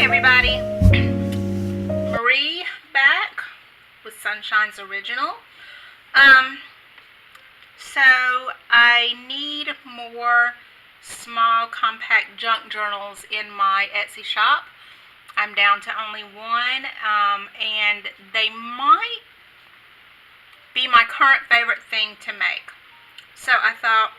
everybody, Marie back with Sunshine's Original. So I need more small compact junk journals in my Etsy shop. I'm down to only one, and they might be my current favorite thing to make. So I thought,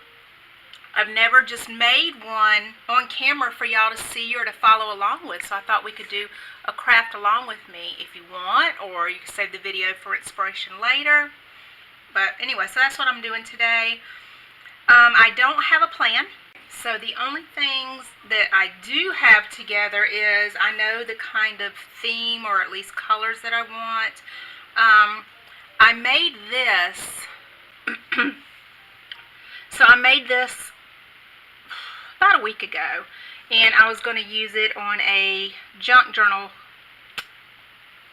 I've never just made one on camera for y'all to see or to follow along with, so I thought we could do a craft along with me if you want, or you can save the video for inspiration later. But anyway, so that's what I'm doing today. I don't have a plan, so the only things that I do have together is I know the kind of theme or at least colors that I want. I made this, so I made this about a week ago, and I was going to use it on a junk journal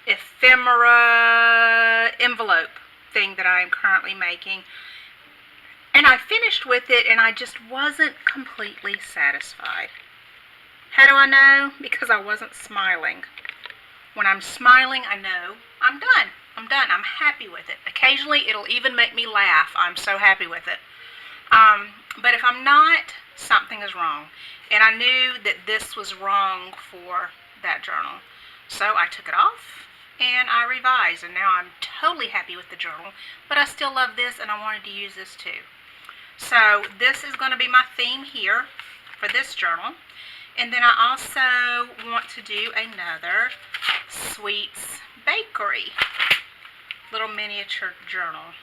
ephemera envelope thing that I am currently making, and I finished with it and I just wasn't completely satisfied. How do I know? Because I wasn't smiling. When I'm smiling, I know I'm done. I'm done. I'm happy with it. Occasionally it'll even make me laugh. I'm so happy with it. But if I'm not, something is wrong. And I knew that this was wrong for that journal. So I took it off and I revised, and now I'm totally happy with the journal, but I still love this and I wanted to use this too. So this is going to be my theme here for this journal. And then I also want to do another Sweets Bakery little miniature journal.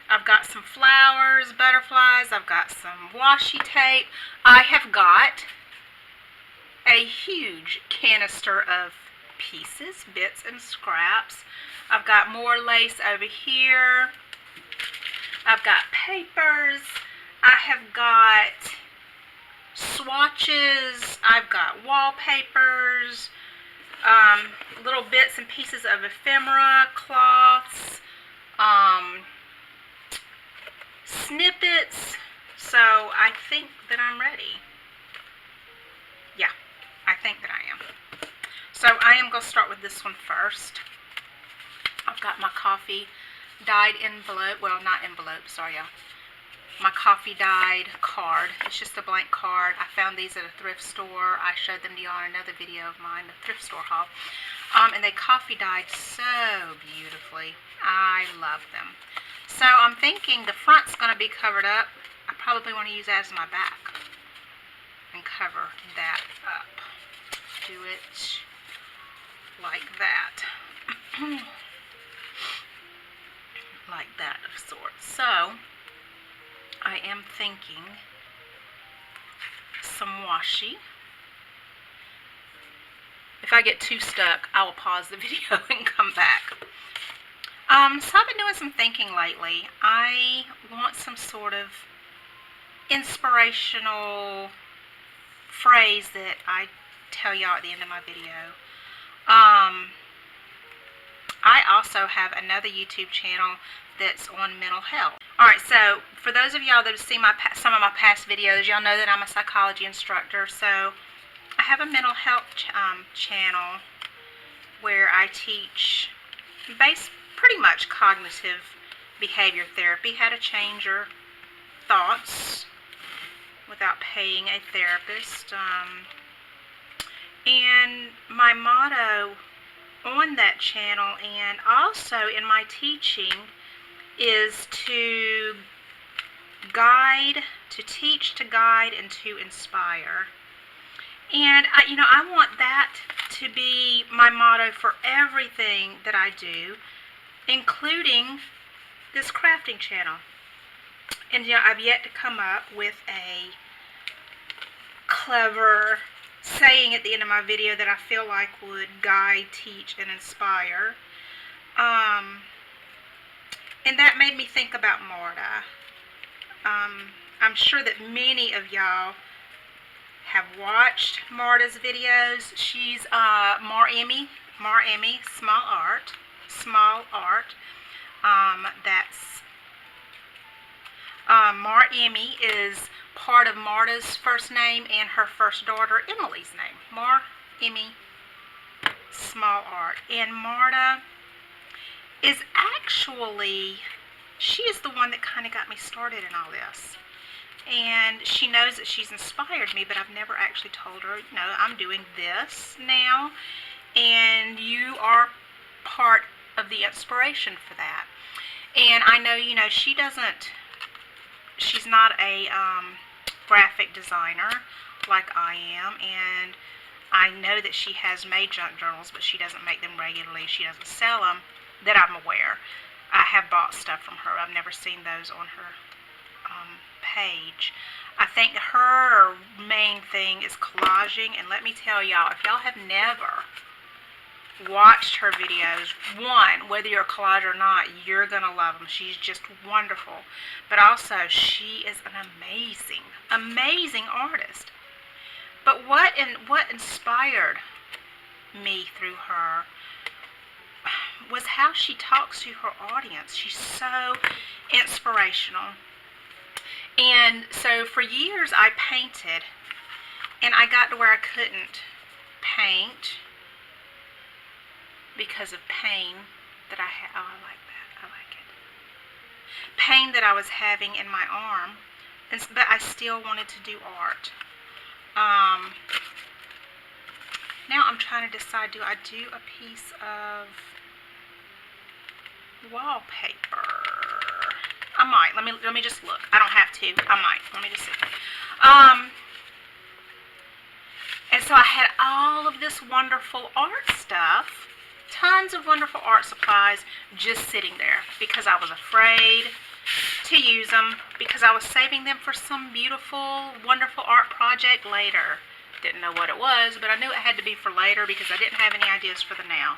I've got some flowers, butterflies, I've got some washi tape. I have got a huge canister of pieces, bits and scraps. I've got more lace over here. I've got papers. I have got swatches. I've got wallpapers, little bits and pieces of ephemera, cloths, snippets. So I think that I'm ready. Yeah, I think that I am. So I am going to start with this one first. I've got my coffee dyed envelope. Well, not envelope, sorry y'all. My coffee dyed card. It's just a blank card. I found these at a thrift store. I showed them to y'all in another video of mine, the thrift store haul. And they coffee dyed so beautifully. I love them. So I'm thinking the front's going to be covered up. I probably want to use that as my back and cover that up. Do it like that. Like that of sorts. So I am thinking some washi. If I get too stuck, I will pause the video and come back. So I've been doing some thinking lately. I want some sort of inspirational phrase that I tell y'all at the end of my video. I also have another YouTube channel that's on mental health. Alright, so for those of y'all that have seen some of my past videos, y'all know that I'm a psychology instructor. So I have a mental health channel where I teach pretty much cognitive behavior therapy, how to change your thoughts without paying a therapist. And my motto on that channel and also in my teaching is to teach, to guide, and to inspire. And I want that to be my motto for everything that I do, including this crafting channel. And I've yet to come up with a clever saying at the end of my video that I feel like would guide, teach, and inspire. And that made me think about Marta. I'm sure that many of y'all have watched Marta's videos. She's Mar Emmy, Small Art. Mar Emmy is part of Marta's first name and her first daughter Emily's name. Emmy, Small Art. And Marta is actually, she is the one that kind of got me started in all this. And she knows that she's inspired me, but I've never actually told her, no, I'm doing this now, and you are part of the inspiration for that. And I know, she's not a graphic designer like I am, and I know that she has made junk journals, but she doesn't make them regularly. She doesn't sell them that I'm aware. I have bought stuff from her. I've never seen those on her page. I think her main thing is collaging, and let me tell y'all, if y'all have never watched her videos, one, whether you're a collager or not, you're gonna love them. She's just wonderful. But also, she is an amazing artist. But what inspired me through her was how she talks to her audience. She's so inspirational. And so for years I painted, and I got to where I couldn't paint because of pain that I had. Oh, I like that. I like it. Pain that I was having in my arm, but I still wanted to do art. Now I'm trying to decide, do I do a piece of wallpaper? I might. Let me just look. I don't have to. I might. Let me just see. And so I had all of this wonderful art stuff, tons of wonderful art supplies just sitting there because I was afraid to use them, because I was saving them for some beautiful, wonderful art project later. Didn't know what it was, but I knew it had to be for later because I didn't have any ideas for the now.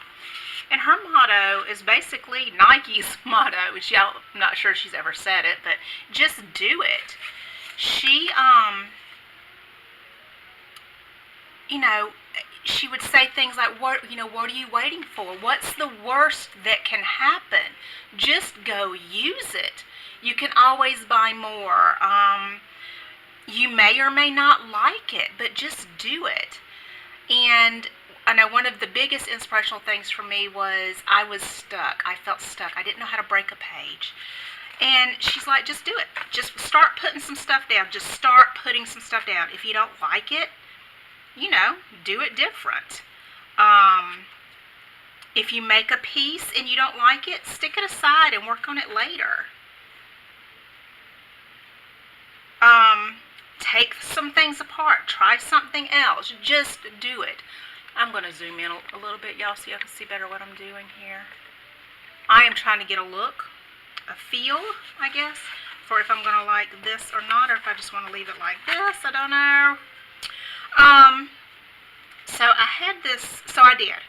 And her motto is basically Nike's motto, which I'm not sure she's ever said it, but just do it. She, she would say things like, what are you waiting for? What's the worst that can happen? Just go use it. You can always buy more. You may or may not like it, but just do it. And I know one of the biggest inspirational things for me was I was stuck. I felt stuck. I didn't know how to break a page. And she's like, just do it. Just start putting some stuff down. Just start putting some stuff down. If you don't like it, do it different. If you make a piece and you don't like it, stick it aside and work on it later. Take some things apart. Try something else. Just do it. I'm going to zoom in a little bit, y'all, so y'all can see better what I'm doing here. I am trying to get a look, a feel, I guess, for if I'm going to like this or not, or if I just want to leave it like this. I don't know. So I had this, so I did.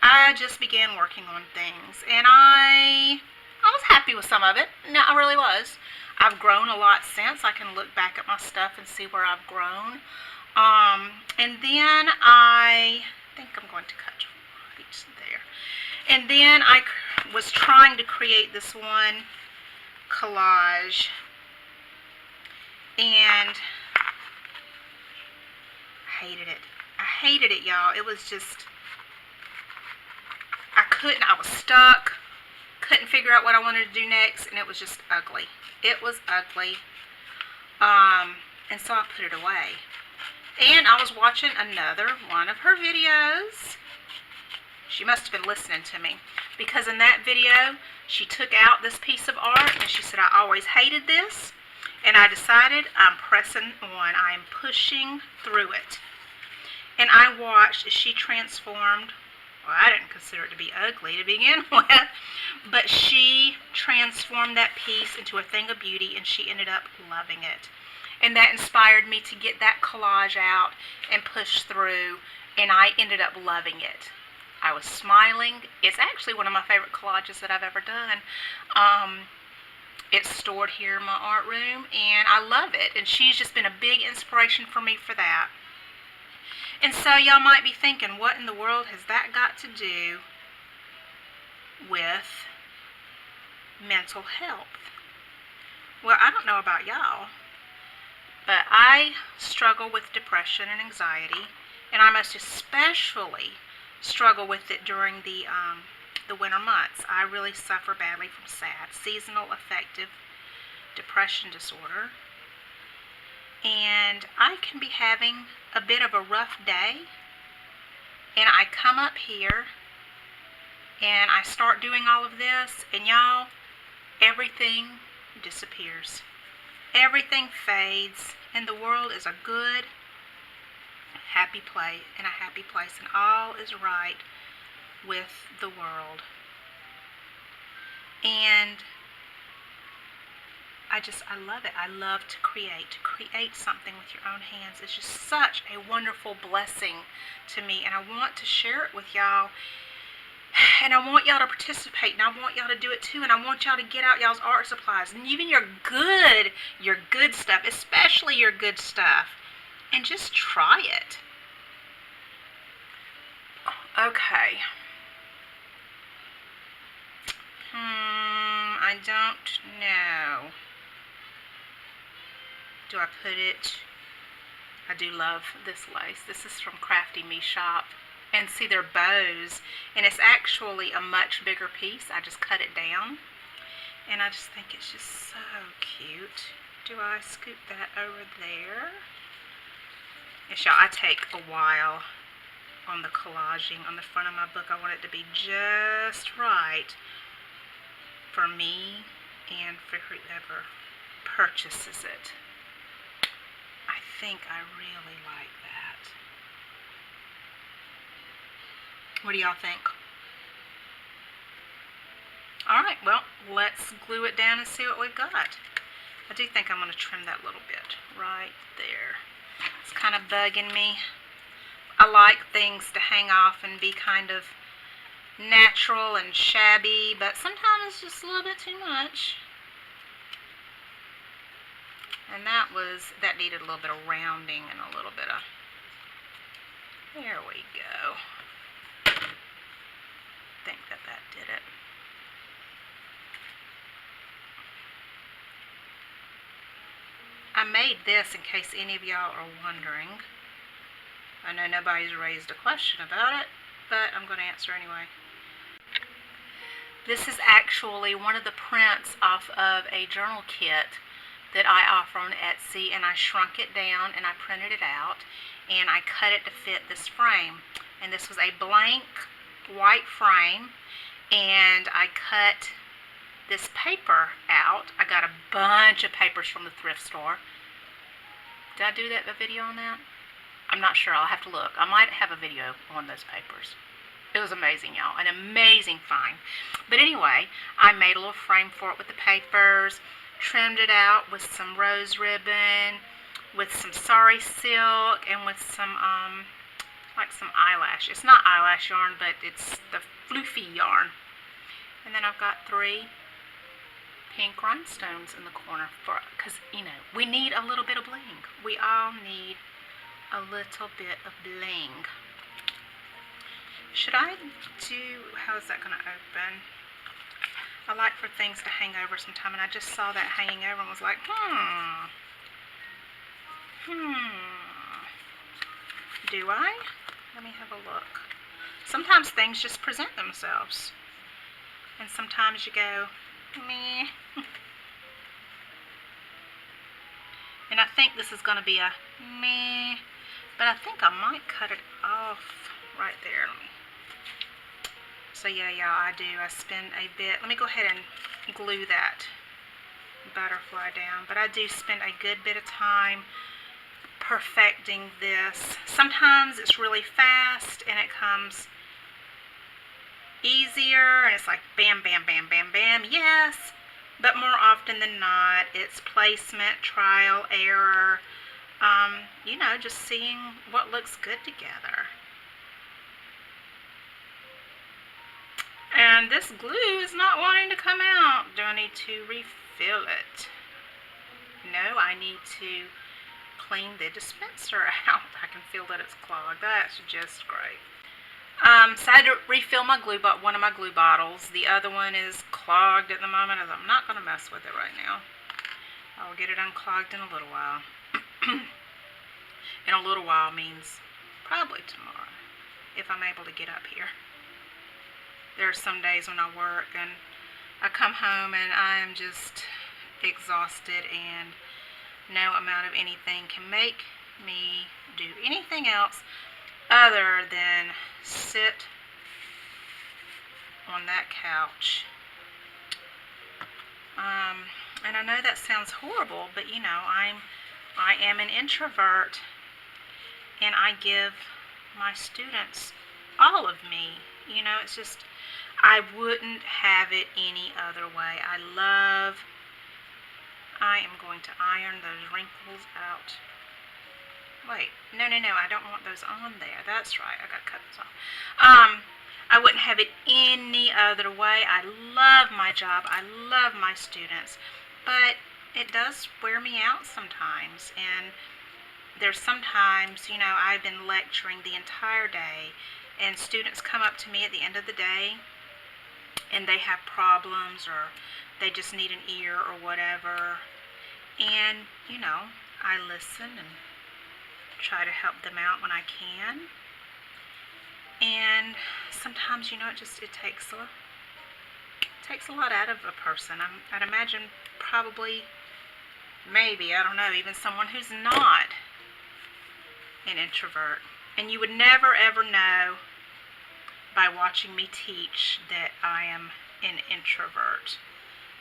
I just began working on things, and I was happy with some of it. No, I really was. I've grown a lot since. I can look back at my stuff and see where I've grown. And then I think I'm going to cut right there. And then I was trying to create this one collage, and I hated it. I hated it, y'all. It was just, I was stuck, couldn't figure out what I wanted to do next, and it was just ugly. It was ugly. And so I put it away. And I was watching another one of her videos. She must have been listening to me, because in that video, she took out this piece of art, and she said, I always hated this, and I decided I'm pressing on. I am pushing through it. And I watched as she transformed. Well, I didn't consider it to be ugly to begin with, but she transformed that piece into a thing of beauty, and she ended up loving it. And that inspired me to get that collage out and push through, and I ended up loving it. I was smiling. It's actually one of my favorite collages that I've ever done. It's stored here in my art room, and I love it. And she's just been a big inspiration for me for that. And so y'all might be thinking, what in the world has that got to do with mental health? Well, I don't know about y'all, But I struggle with depression and anxiety, and I most especially struggle with it during the winter months. I really suffer badly from SAD, seasonal affective depression disorder, and I can be having a bit of a rough day, and I come up here and I start doing all of this, and y'all, everything disappears. Everything fades, and the world is a good, happy place, and all is right with the world. And I love it. I love to create something with your own hands. It's just such a wonderful blessing to me, and I want to share it with y'all. And I want y'all to participate, and I want y'all to do it too, and I want y'all to get out y'all's art supplies, and even your good stuff, especially your good stuff, and just try it. Okay. I don't know. Do I put it? I do love this lace. This is from Crafty Me Shop. And see, they're bows, and it's actually a much bigger piece. I just cut it down, and I just think it's just so cute. Do I scoop that over there? Yes, y'all, I take a while on the collaging on the front of my book. I want it to be just right for me and for whoever purchases it. I think I really like that. What do y'all think? Alright, well, let's glue it down and see what we've got. I do think I'm going to trim that little bit right there. It's kind of bugging me. I like things to hang off and be kind of natural and shabby, but sometimes it's just a little bit too much. And that needed a little bit of rounding and a little bit of, there we go. I think that did it. I made this in case any of y'all are wondering. I know nobody's raised a question about it, but I'm going to answer anyway. This is actually one of the prints off of a journal kit that I offer on Etsy, and I shrunk it down and I printed it out and I cut it to fit this frame. And this was a blank white frame, and I cut this paper out. I got a bunch of papers from the thrift store. Did I do a video on that? I'm not sure. I'll have to look. I might have a video on those papers. It was amazing, y'all. An amazing find. But anyway, I made a little frame for it with the papers, trimmed it out with some rose ribbon, with some sari silk, and with some, like some eyelash. It's not eyelash yarn, but it's the floofy yarn. And then I've got 3 pink rhinestones in the corner because, you know, we need a little bit of bling. We all need a little bit of bling. Should I do, how is that going to open? I like for things to hang over sometime, and I just saw that hanging over and was like, do I? Let me have a look. Sometimes things just present themselves, and sometimes you go, meh. And I think this is going to be a meh, but I think I might cut it off right there. So yeah, I do. I spend a bit. Let me go ahead and glue that butterfly down. But I do spend a good bit of time perfecting this. Sometimes it's really fast and it comes easier, and it's like bam, bam, bam, bam, bam. Yes, but more often than not, it's placement, trial, error. You know, just seeing what looks good together. And this glue is not wanting to come out. Do I need to refill it? No, I need to clean the dispenser out. I can feel that it's clogged. That's just great. So I had to refill my one of my glue bottles. The other one is clogged at the moment, as I'm not going to mess with it right now. I'll get it unclogged in a little while. in a little while means probably tomorrow, if I'm able to get up here. There are some days when I work and I come home and I am just exhausted, and no amount of anything can make me do anything else other than sit on that couch. And I know that sounds horrible, but you know, I am an introvert, and I give my students all of me. You know, it's just, I wouldn't have it any other way. I am going to iron those wrinkles out. Wait, no, I don't want those on there. That's right, I gotta cut those off. I wouldn't have it any other way. I love my job. I love my students, but it does wear me out sometimes. And there's sometimes, you know, I've been lecturing the entire day, and students come up to me at the end of the day, and they have problems, or they just need an ear or whatever. And, you know, I listen and try to help them out when I can. And sometimes, you know, it takes a lot out of a person. I'd imagine probably, maybe, I don't know, even someone who's not an introvert. And you would never ever know by watching me teach that I am an introvert.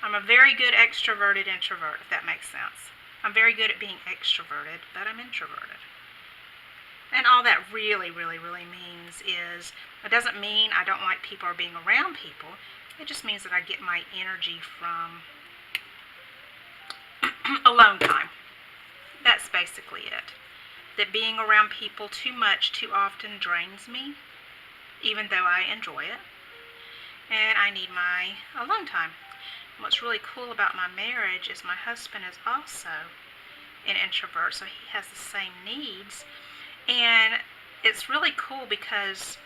I'm a very good extroverted introvert, if that makes sense. I'm very good at being extroverted, but I'm introverted. And all that really means is, it doesn't mean I don't like people or being around people. It just means that I get my energy from alone time. That's basically it. That being around people too much, too often drains me, even though I enjoy it. And I need my alone time. What's really cool about my marriage is my husband is also an introvert, so he has the same needs. And it's really cool because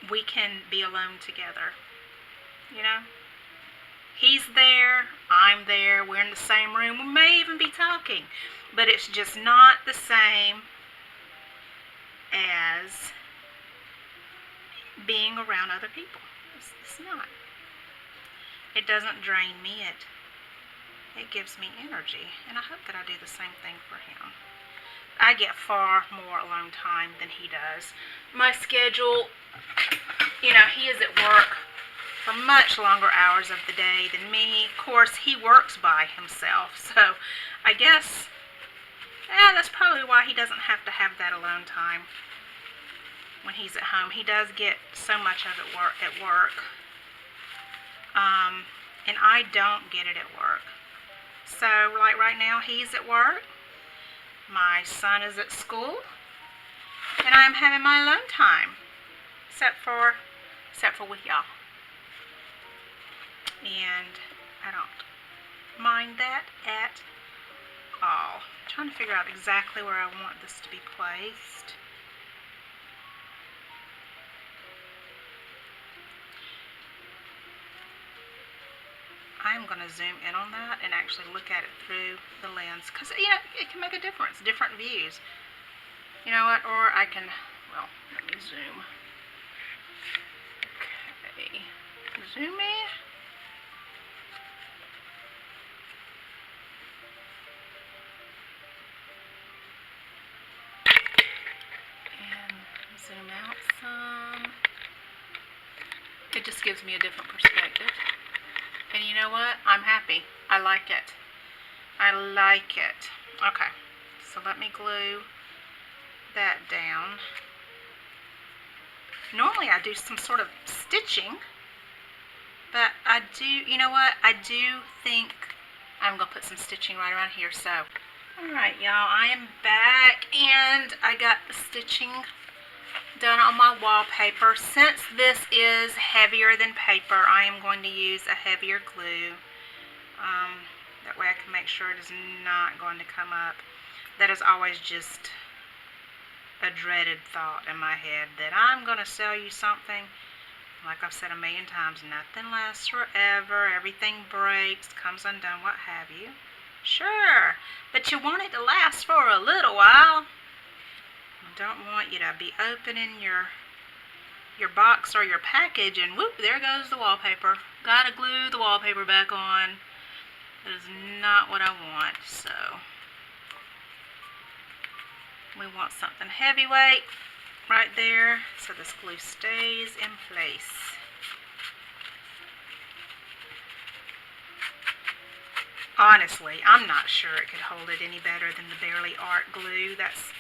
we can be alone together, you know? He's there, I'm there, we're in the same room, we may even be talking, but it's just not the same as being around other people. It's not. It doesn't drain me, it gives me energy, and I hope that I do the same thing for him. I get far more alone time than he does. My schedule, you know, he is at work for much longer hours of the day than me. Of course, he works by himself, so I guess, that's probably why he doesn't have to have that alone time when he's at home. He does get so much of it at work, and I don't get it at work. So, like right now, he's at work, my son is at school, and I'm having my alone time, except for with y'all. And I don't mind that at all. I'm trying to figure out exactly where I want this to be placed. I'm going to zoom in on that and actually look at it through the lens, because, you know, it can make a difference, different views. You know what, or I can, well, let me zoom. Okay, zoom in. And zoom out some. It just gives me a different perspective. And you know what? I'm happy. I like it. I like it. Okay, so let me glue that down. Normally I do some sort of stitching, but I do, you know what? I do think I'm going to put some stitching right around here. So, alright y'all, I am back, and I got the stitching done on my wallpaper. Since this is heavier than paper, I am going to use a heavier glue. That way I can make sure it is not going to come up. That is always just a dreaded thought in my head, that I'm going to sell you something. Like I've said a million times, nothing lasts forever. Everything breaks, comes undone, what have you. Sure, but you want it to last for a little while. I don't want you to be opening your box or your package and whoop, there goes the wallpaper. Gotta glue the wallpaper back on. That is not what I want, so we want something heavyweight right there so this glue stays in place. Honestly, I'm not sure it could hold it any better than the Barely Art glue. That's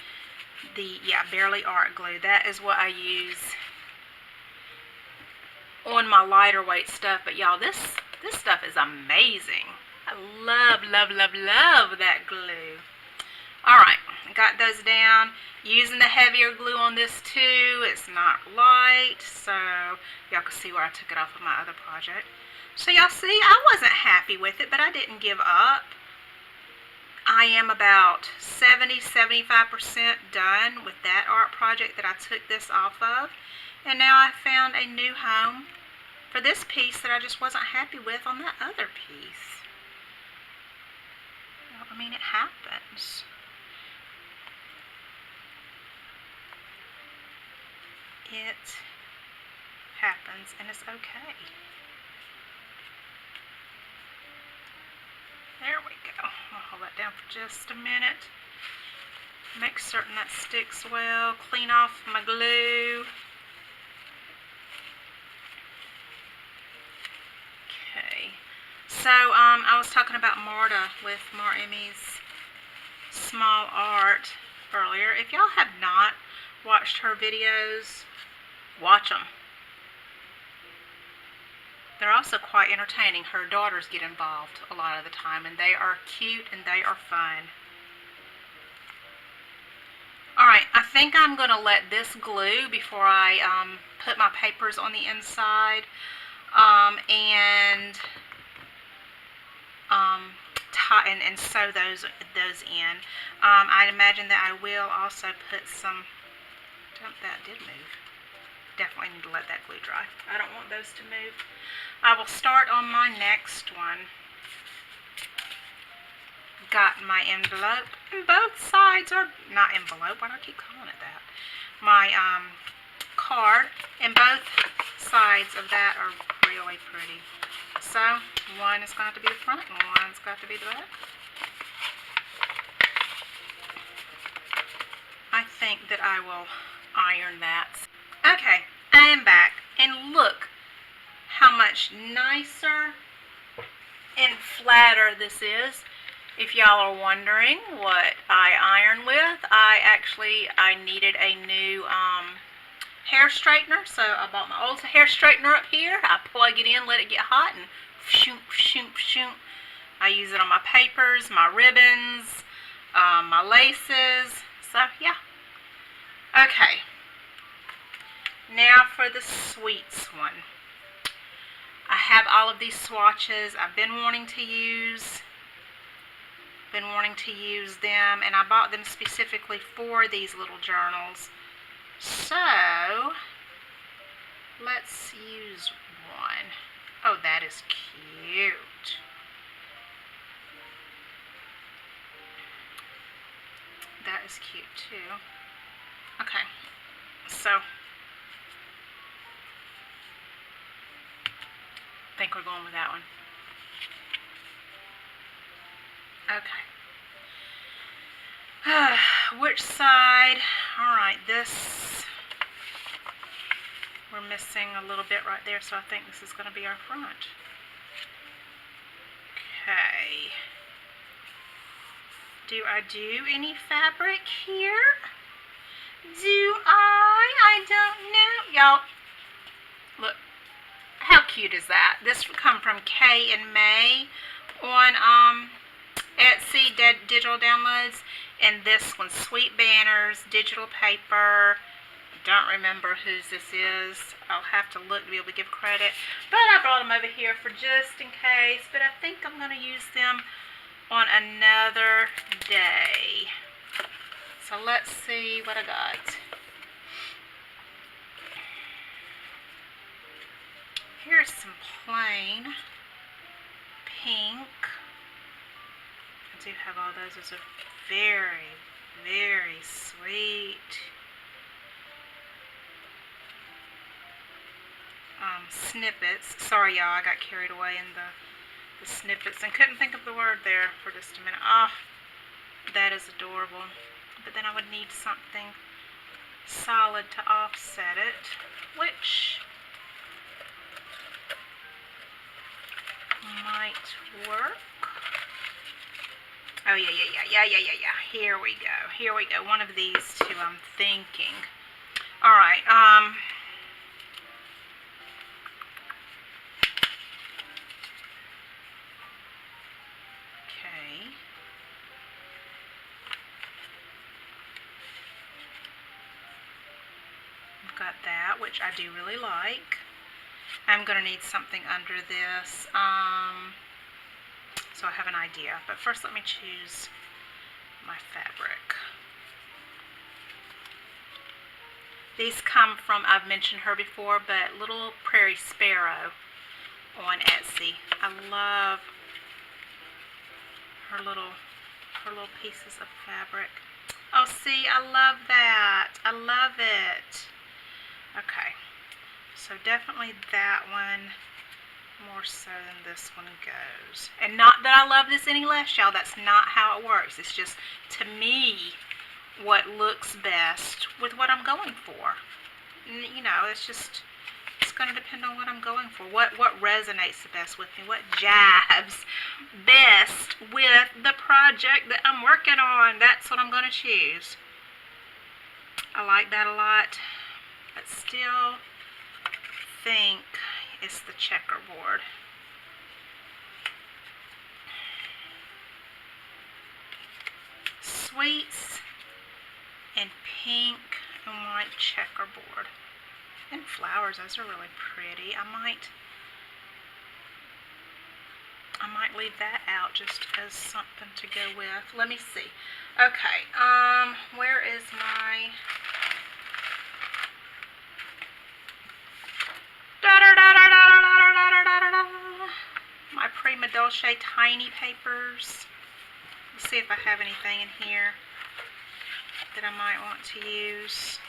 the, Barely Art glue. That is what I use on my lighter weight stuff. But y'all, this stuff is amazing. I love, love, love, love that glue. Alright, got those down. Using the heavier glue on this too. It's not light, so y'all can see where I took it off of my other project. So y'all see, I wasn't happy with it, but I didn't give up. I am about 70-75% done with that art project that I took this off of. And now I found a new home for this piece that I just wasn't happy with on that other piece. Well, I mean, it happens. It happens, and it's okay. There we go. I'll hold that down for just a minute. Make certain that sticks well. Clean off my glue. Okay. So, I was talking about Marta with Emmy's small art earlier. If y'all have not watched her videos, watch them. They're also quite entertaining. Her daughters get involved a lot of the time, and they are cute and they are fun. Alright, I think I'm going to let this glue before I put my papers on the inside and sew those in. I'd imagine that I will also put some, that did move. Definitely need to let that glue dry. I don't want those to move. I will start on my next one. Got my envelope, and both sides are, not envelope, why do I keep calling it that? My card, and both sides of that are really pretty. So, one is going to have to be the front, and one's got to be the back. I think that I will iron that. Okay, I am back, and look how much nicer and flatter this is. If y'all are wondering what I iron with, I needed a new hair straightener, so I bought my old hair straightener up here. I plug it in, let it get hot, and shoot, shoot, shoot. I use it on my papers, my ribbons, my laces, so yeah. Okay. Now for the sweets one. I have all of these swatches I've been wanting to use. Them, and I bought them specifically for these little journals. So, let's use one. Oh, that is cute. That is cute too. Okay, so I think we're going with that one. Okay. Which side? Alright, this, we're missing a little bit right there, so I think this is going to be our front. Okay. Do I do any fabric here? Do I don't know. Y'all, look. How cute is that? This would come from Kay and May on Etsy digital downloads, and this one, Sweet Banners digital paper. Don't remember whose this is. I'll have to look to be able to give credit, but I brought them over here for just in case. But I think I'm going to use them on another day. So let's see what I got. Here's some plain pink. I do have all those. Those are very, very sweet. Snippets. Sorry, y'all, I got carried away in the snippets and couldn't think of the word there for just a minute. Oh, that is adorable. But then I would need something solid to offset it, which might work. Oh, yeah. Here we go. One of these two, I'm thinking. All right. Okay. I've got that, which I do really like. I'm going to need something under this. So I have an idea. But first, let me choose my fabric. These come from, I've mentioned her before, but Little Prairie Sparrow on Etsy. I love her little pieces of fabric. Oh, see, I love that. I love it. Okay, so definitely that one more so than this one goes. And not that I love this any less, y'all. That's not how it works. It's just, to me, what looks best with what I'm going for. You know, it's going to depend on what I'm going for. What resonates the best with me. What jibes best with the project that I'm working on. That's what I'm going to choose. I like that a lot. But still think it's the checkerboard. Sweets and pink and white checkerboard. And flowers, those are really pretty. I might leave that out just as something to go with. Let me see. Okay, where is my my Prima Dolce tiny papers? Let's see if I have anything in here that I might want to use.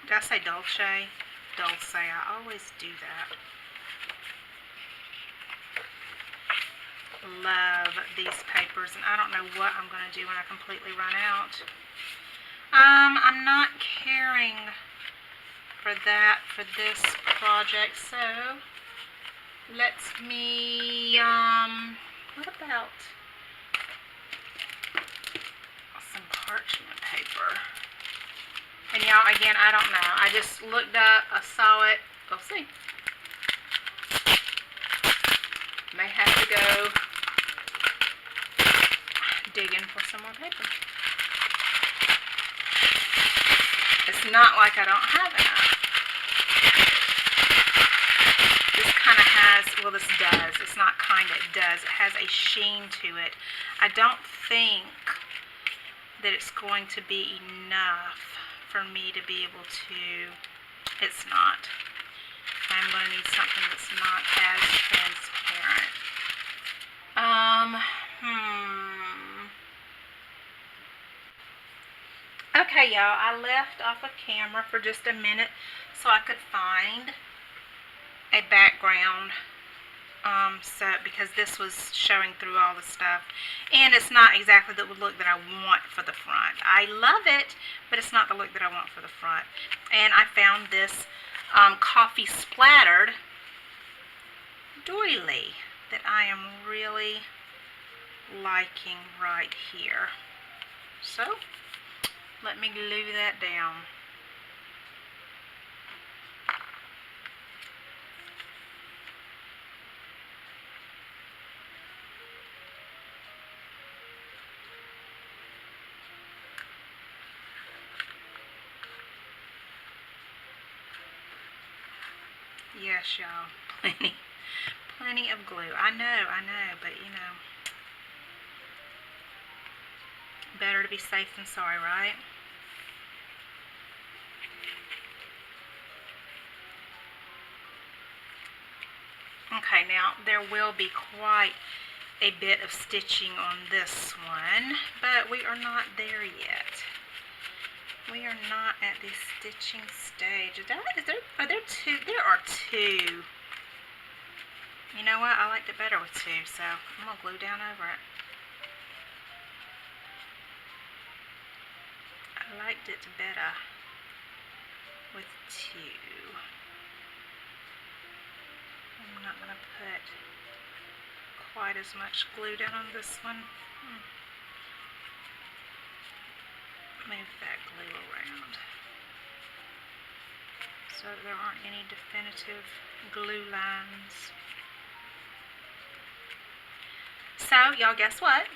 Did I say Dolce? Dulce. I always do that. Love these papers, and I don't know what I'm going to do when I completely run out. I'm not caring for that for this project, so let me, what about some parchment paper? And y'all, again, I don't know. I just looked up, I saw it. Go see. May have to go digging for some more paper. It's not like I don't have enough. This kind of has, well, this does. It's not kind of, it does. It has a sheen to it. I don't think that it's going to be enough for me to be able to, it's not. I'm going to need something that's not as transparent. Okay, y'all, I left off of camera for just a minute so I could find a background. Because this was showing through all the stuff, and it's not exactly the look that I want for the front. I love it, but it's not the look that I want for the front. And I found this coffee splattered doily that I am really liking right here. So let me glue that down. Yes, y'all, plenty of glue. I know, but you know, better to be safe than sorry, right? Okay, now there will be quite a bit of stitching on this one, but we are not there yet. We are not at the stitching stage. Are there two? There are two. You know what? I liked it better with two, so I'm going to glue down over it. I liked it better with two. I'm not going to put quite as much glue down on this one. Move that glue around so that there aren't any definitive glue lines. So, y'all, guess what?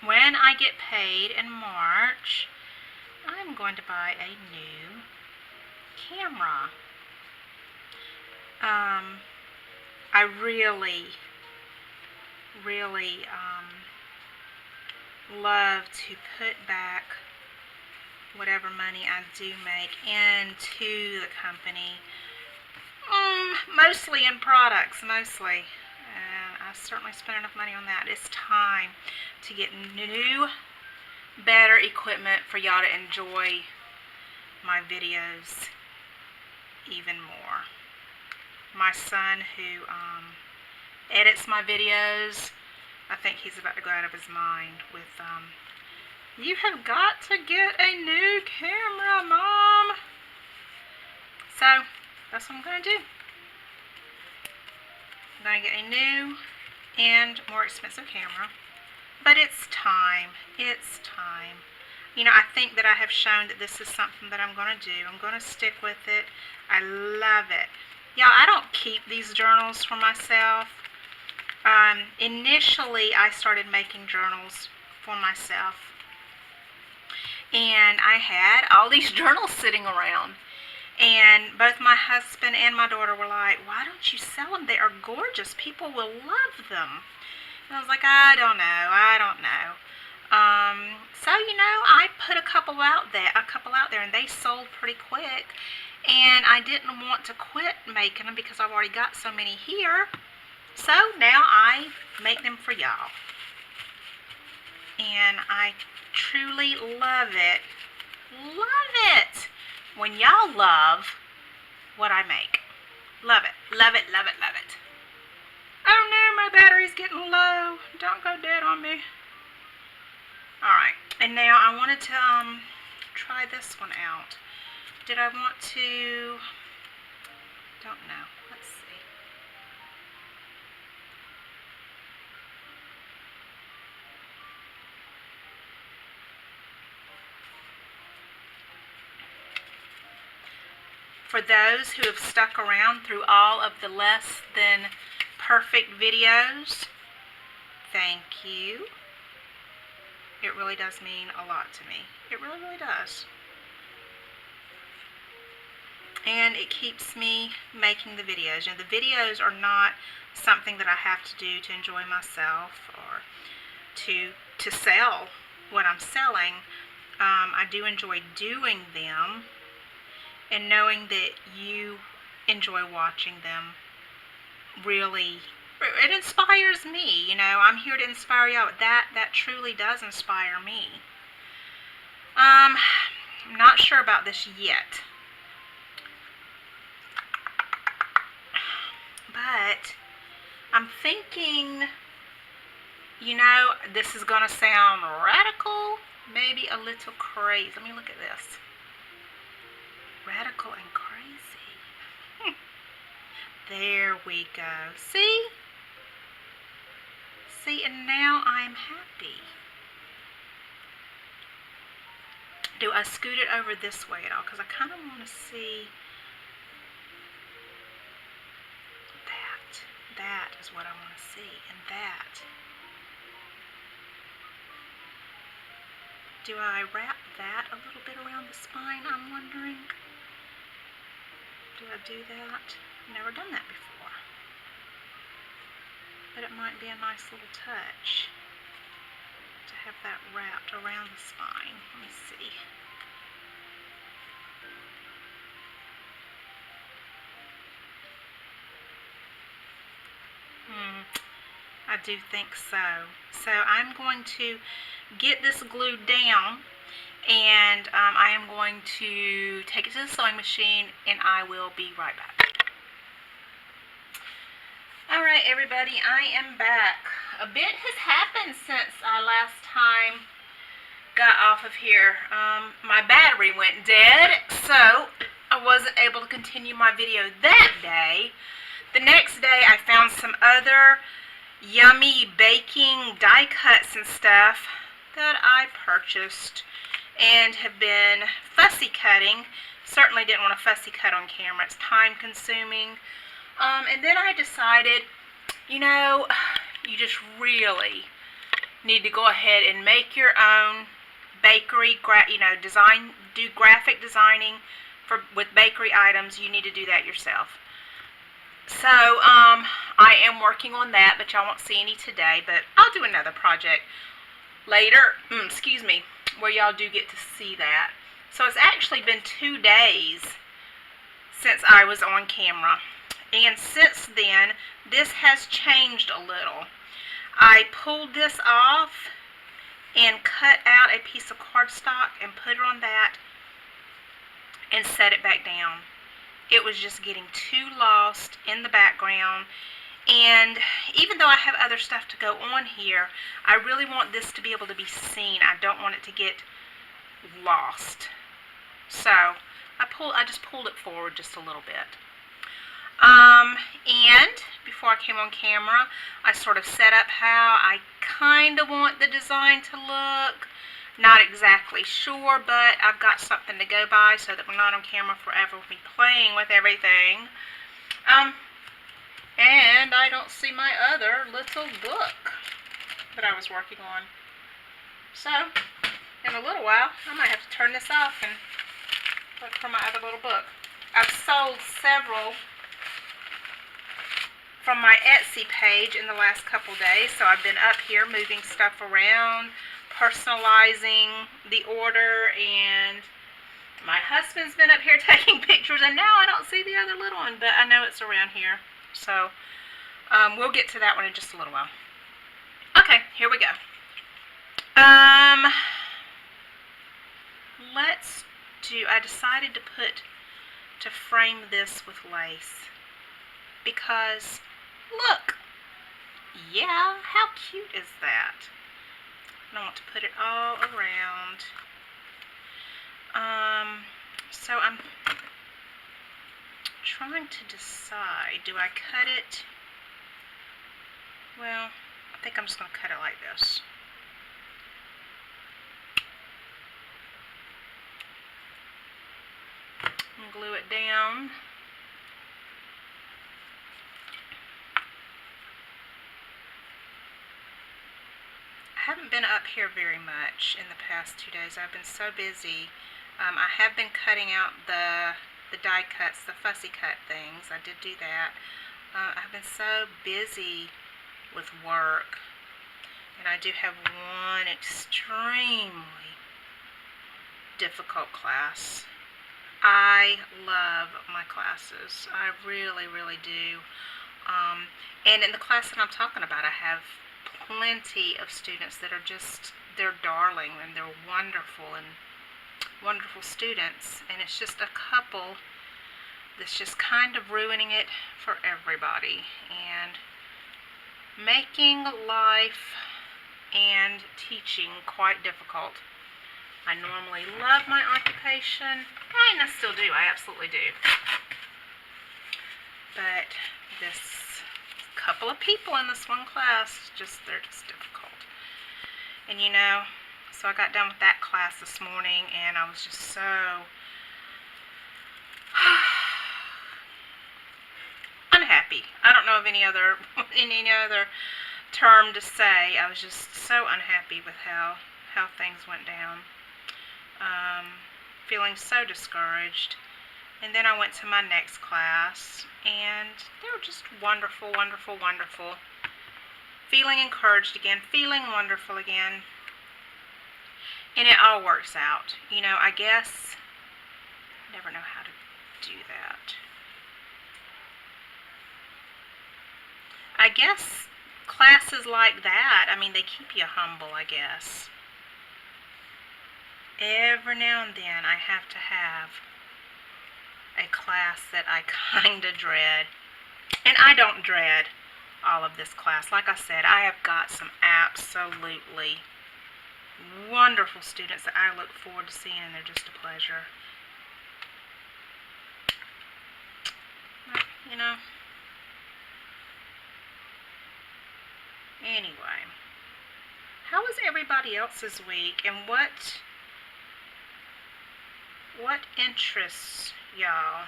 When I get paid in March, I'm going to buy a new camera. I really love to put back whatever money I do make into the company. Mostly in products, mostly. And I certainly spend enough money on that. It's time to get new, better equipment for y'all to enjoy my videos even more. My son, who edits my videos, I think he's about to go out of his mind with, you have got to get a new camera, Mom. So, that's what I'm going to do. I'm going to get a new and more expensive camera. But it's time. It's time. You know, I think that I have shown that this is something that I'm going to do. I'm going to stick with it. I love it. Y'all, I don't keep these journals for myself. Initially, I started making journals for myself. And I had all these journals sitting around. And both my husband and my daughter were like, why don't you sell them? They are gorgeous. People will love them. And I was like, I don't know. So, you know, I put a couple out there, and they sold pretty quick. And I didn't want to quit making them because I've already got so many here. So now I make them for y'all. And I truly love it. Love it when y'all love what I make. Love it, love it, love it, love it. Oh no, my battery's getting low. Don't go dead on me. Alright, and now I wanted to try this one out. Did I want to? Don't know. Let's see. For those who have stuck around through all of the less than perfect videos, thank you. It really does mean a lot to me. It really, really does. And it keeps me making the videos. And the videos are not something that I have to do to enjoy myself or to sell what I'm selling. I do enjoy doing them, and knowing that you enjoy watching them really, it inspires me. You know, I'm here to inspire y'all. That truly does inspire me. I'm not sure about this yet, but I'm thinking, you know, this is gonna sound radical, maybe a little crazy. Let me look at this. Radical and crazy. There we go. See? See, and now I'm happy. Do I scoot it over this way at all? Because I kind of want to see that. That is what I want to see. And that. Do I wrap that a little bit around the spine, I'm wondering? Do I do that? Never done that before. But it might be a nice little touch to have that wrapped around the spine. Let me see. I do think so. So I'm going to get this glued down, and I am going to take it to the sewing machine, and I will be right back. Alright everybody, I am back. A bit has happened since I last time got off of here. My battery went dead, so I wasn't able to continue my video that day. The next day I found some other yummy baking die cuts and stuff that I purchased and have been fussy cutting. Certainly didn't want to fussy cut on camera. It's time consuming. And then I decided, you know, you just really need to go ahead and make your own bakery, do graphic designing with bakery items. You need to do that yourself. So, I am working on that, but y'all won't see any today, but I'll do another project later, where y'all do get to see that. So it's actually been 2 days since I was on camera, and since then, this has changed a little. I pulled this off and cut out a piece of cardstock and put it on that and set it back down. It was just getting too lost in the background, and even though I have other stuff to go on here, I really want this to be able to be seen. I don't want it to get lost. So I just pulled it forward just a little bit. And before I came on camera, I sort of set up how I kind of want the design to look. Not exactly sure, but I've got something to go by so that we're not on camera forever with me playing with everything. And I don't see my other little book that I was working on. So, in a little while, I might have to turn this off and look for my other little book. I've sold several from my Etsy page in the last couple days, so I've been up here moving stuff around, personalizing the order, and my husband's been up here taking pictures, and now I don't see the other little one, but I know it's around here. So, we'll get to that one in just a little while. Okay, here we go. I decided to frame this with lace, because, look, yeah, how cute is that? And I want to put it all around. So I'm trying to decide, do I cut it? Well, I think I'm just going to cut it like this. And glue it down. I haven't been up here very much in the past 2 days. I've been so busy. I have been cutting out the die cuts, the fussy cut things. I did do that. I've been so busy with work, and I do have one extremely difficult class. I love my classes. I really, really do. And in the class that I'm talking about, I have plenty of students that are they're darling, and they're wonderful students, and it's just a couple that's just kind of ruining it for everybody and making life and teaching quite difficult. I normally love my occupation, and I still do, I absolutely do. But this couple of people in this one class, they're just difficult. And you know, so I got done with that class this morning, and I was just so unhappy. I don't know of any other term to say. I was just so unhappy with how things went down. Feeling so discouraged. And then I went to my next class, and they were just wonderful, wonderful, wonderful. Feeling encouraged again, feeling wonderful again. And it all works out. You know, I guess I never know how to do that. I guess classes like that, I mean, they keep you humble, I guess. Every now and then I have to have a class that I kind of dread. And I don't dread all of this class. Like I said, I have got some absolutely wonderful students that I look forward to seeing, and they're just a pleasure. But, you know. Anyway, how was everybody else's week, and what interests y'all?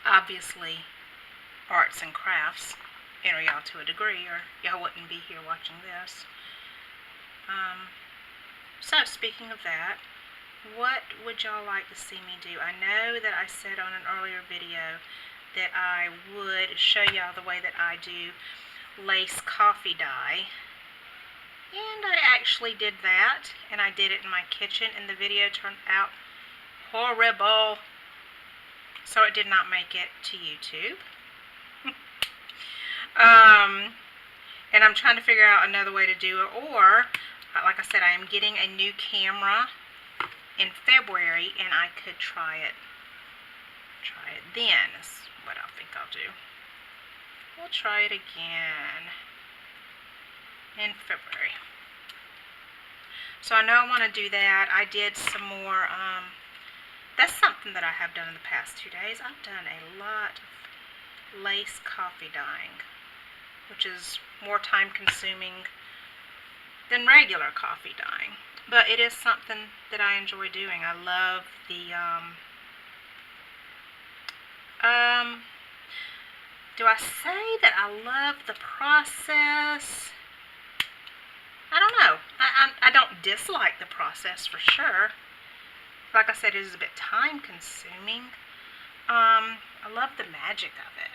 Obviously, arts and crafts enter y'all to a degree, or y'all wouldn't be here watching this. So speaking of that, what would y'all like to see me do? I know that I said on an earlier video that I would show y'all the way that I do lace coffee dye. And I actually did that, and I did it in my kitchen, and the video turned out horrible. So it did not make it to YouTube. And I'm trying to figure out another way to do it, or, like I said, I am getting a new camera in February, and I could try it then, is what I think I'll do. We'll try it again in February. So I know I want to do that. I did some more, that's something that I have done in the past 2 days. I've done a lot of lace coffee dyeing, which is more time consuming than regular coffee dyeing. But it is something that I enjoy doing. I love the, do I say that I love the process? I don't know. I don't dislike the process for sure. Like I said, it is a bit time consuming. I love the magic of it.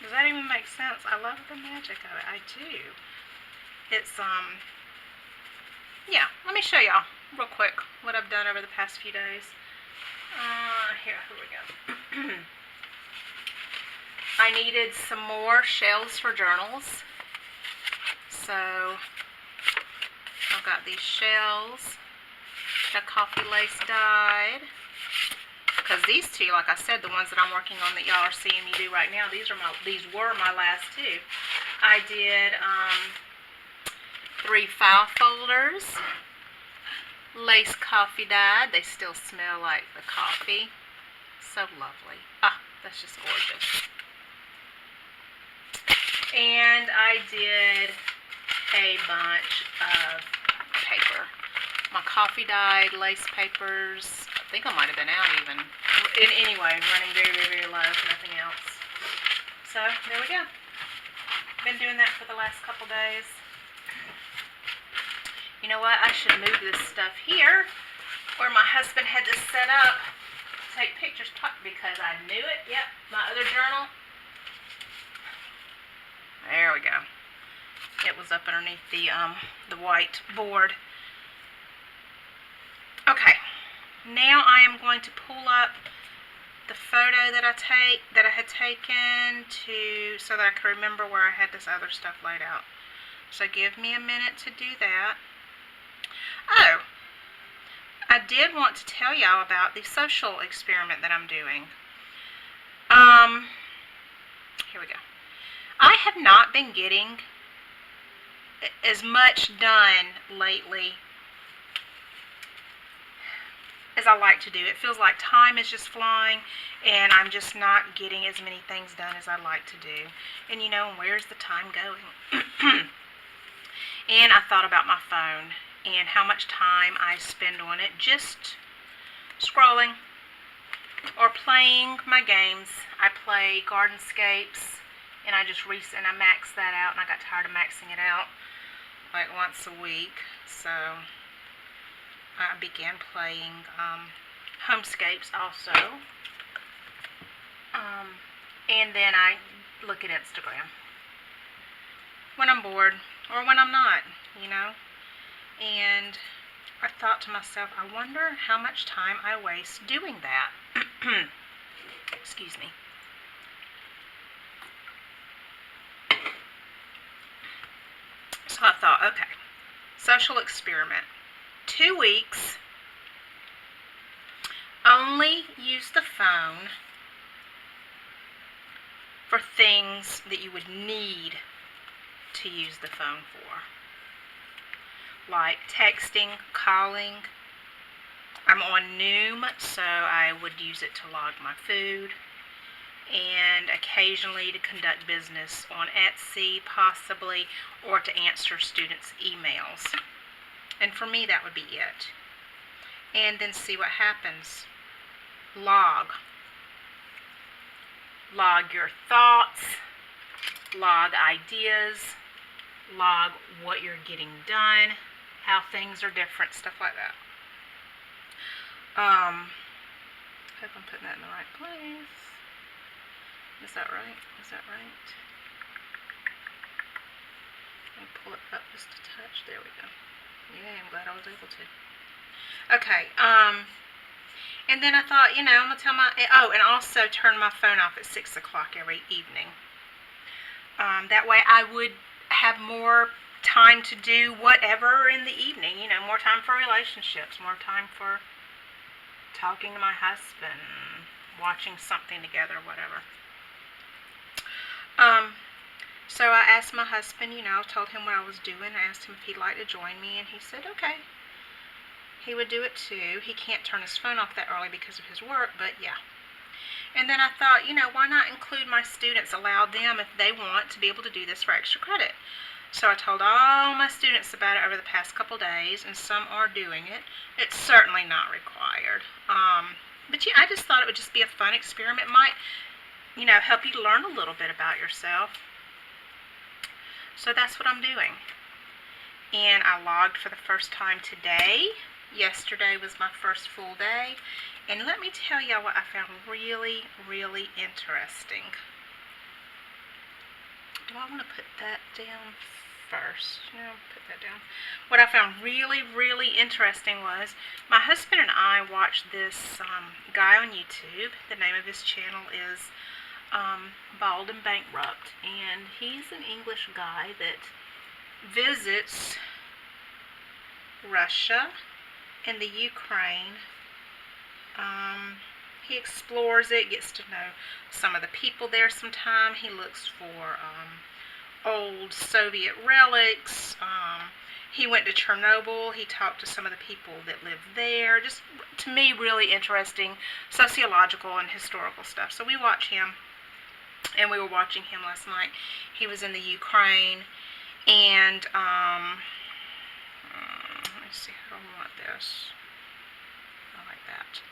Does that even make sense? I love the magic of it. I do. It's, yeah, let me show y'all real quick what I've done over the past few days. Here we go. I needed some more shells for journals. So, I've got these shells, the coffee lace dyed. Because these two, like I said, the ones that I'm working on that y'all are seeing me do right now, these were my last two. I did 3 file folders, lace coffee dyed. They still smell like the coffee. So lovely. Ah, that's just gorgeous. And I did a bunch of paper. My coffee dyed lace papers. I think I might have been out even. Anyway, running very, very, very low, nothing else. So, there we go. Been doing that for the last couple days. You know what? I should move this stuff here where my husband had this set up to take pictures because I knew it. Yep, my other journal. There we go. It was up underneath the white board. Okay. Now I am going to pull up the photo that I had taken so that I could remember where I had this other stuff laid out. So give me a minute to do that. Oh, I did want to tell y'all about the social experiment that I'm doing. Here we go. I have not been getting as much done lately as I like to do. It feels like time is just flying, and I'm just not getting as many things done as I'd like to do. And you know, where's the time going? And I thought about my phone and how much time I spend on it just scrolling or playing my games. I play Gardenscapes, and I maxed that out, and I got tired of maxing it out like once a week. So I began playing Homescapes also. And then I look at Instagram when I'm bored or when I'm not, you know. And I thought to myself, I wonder how much time I waste doing that. Excuse me. thought, okay, social experiment. 2 weeks, only use the phone for things that you would need to use the phone for, like texting, calling. I'm on Noom, so I would use it to log my food, and occasionally to conduct business on Etsy, possibly, or to answer students' emails. And for me, that would be it. And then see what happens. Log your thoughts, log ideas, log what you're getting done, how things are different, stuff like that. Hope I'm putting that in the right place. Is that right? Is that right? Let me pull it up just a touch. There we go. Yeah, I'm glad I was able to. Okay, and then I thought, I'm going to tell and also turn my phone off at 6 o'clock every evening. That way I would have more time to do whatever in the evening, more time for relationships, more time for talking to my husband, watching something together, whatever. So I asked my husband, told him what I was doing. I asked him if he'd like to join me, and he said, okay. He would do it too. He can't turn his phone off that early because of his work, but yeah. And then I thought, why not include my students, allow them, if they want, to be able to do this for extra credit. So I told all my students about it over the past couple days, and some are doing it. It's certainly not required. But yeah, I just thought it would just be a fun experiment. It might, help you learn a little bit about yourself. So that's what I'm doing. And I logged for the first time today. Yesterday was my first full day. And let me tell y'all what I found really, really interesting. Do I want to put that down first? No, put that down. What I found really, really interesting was my husband and I watched this guy on YouTube. The name of his channel is Bald and Bankrupt. And he's an English guy that visits Russia and the Ukraine. He explores it, gets to know some of the people there sometime. He looks for old Soviet relics. He went to Chernobyl. He talked to some of the people that live there. Just, to me, really interesting sociological and historical stuff. So we watch him, and we were watching him last night. He was in the Ukraine, and let me see how I want this. I like that.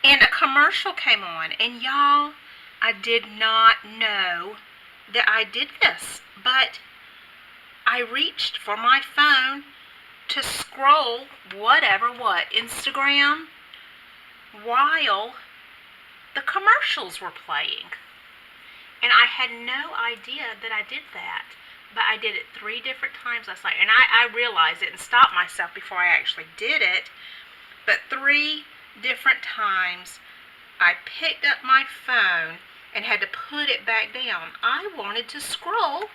And a commercial came on, and y'all, I did not know that I did this, but I reached for my phone to scroll Instagram, while the commercials were playing. And I had no idea that I did that, but I did it 3 different times last night, and I realized it and stopped myself before I actually did it. But 3 different times I picked up my phone and had to put it back down. I wanted to scroll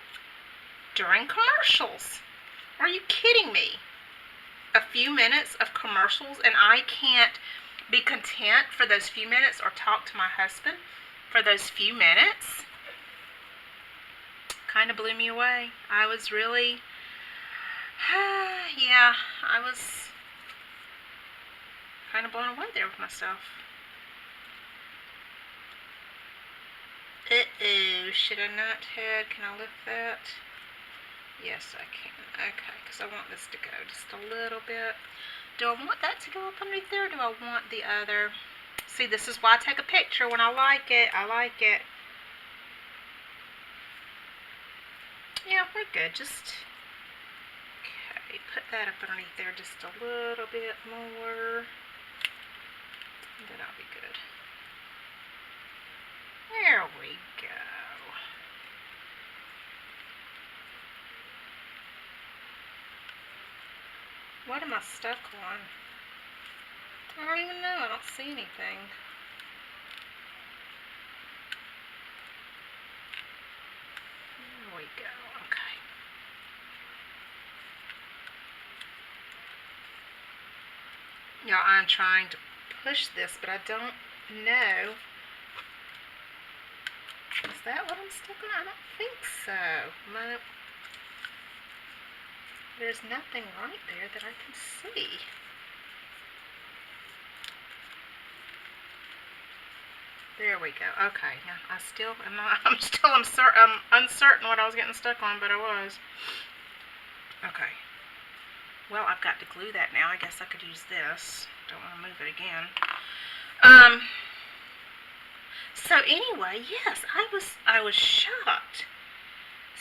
during commercials. Are you kidding me? A few minutes of commercials, and I can't be content for those few minutes or talk to my husband for those few minutes? Kind of blew me away. I was really, yeah, I was kind of blown away there with myself. Should I not head? Can I lift that? Yes, I can. Okay, because I want this to go just a little bit. Do I want that to go up underneath there, or do I want the other? See, this is why I take a picture when I like it. I like it. Yeah, we're good. Just, okay, put that up underneath there just a little bit more. Then I'll be good. There we go. What am I stuck on? I don't even know. I don't see anything. There we go. Y'all, I'm trying to push this, but I don't know. Is that what I'm stuck on? I don't think so. No. There's nothing right there that I can see. There we go. Okay. Now I'm still uncertain what I was getting stuck on, but I was. Okay. Well, I've got to glue that now. I guess I could use this. Don't want to move it again. So anyway, yes, I was shocked.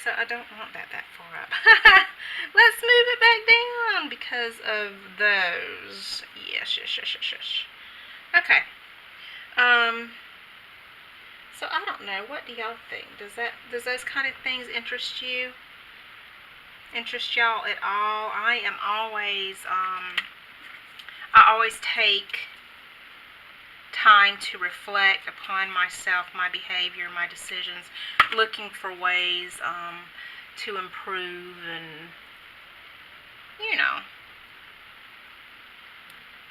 So I don't want that far up. Let's move it back down because of those. Yes. Okay. So I don't know. What do y'all think? Does those kind of things interest you? Interest y'all at all? I always take time to reflect upon myself, my behavior, my decisions, looking for ways to improve, and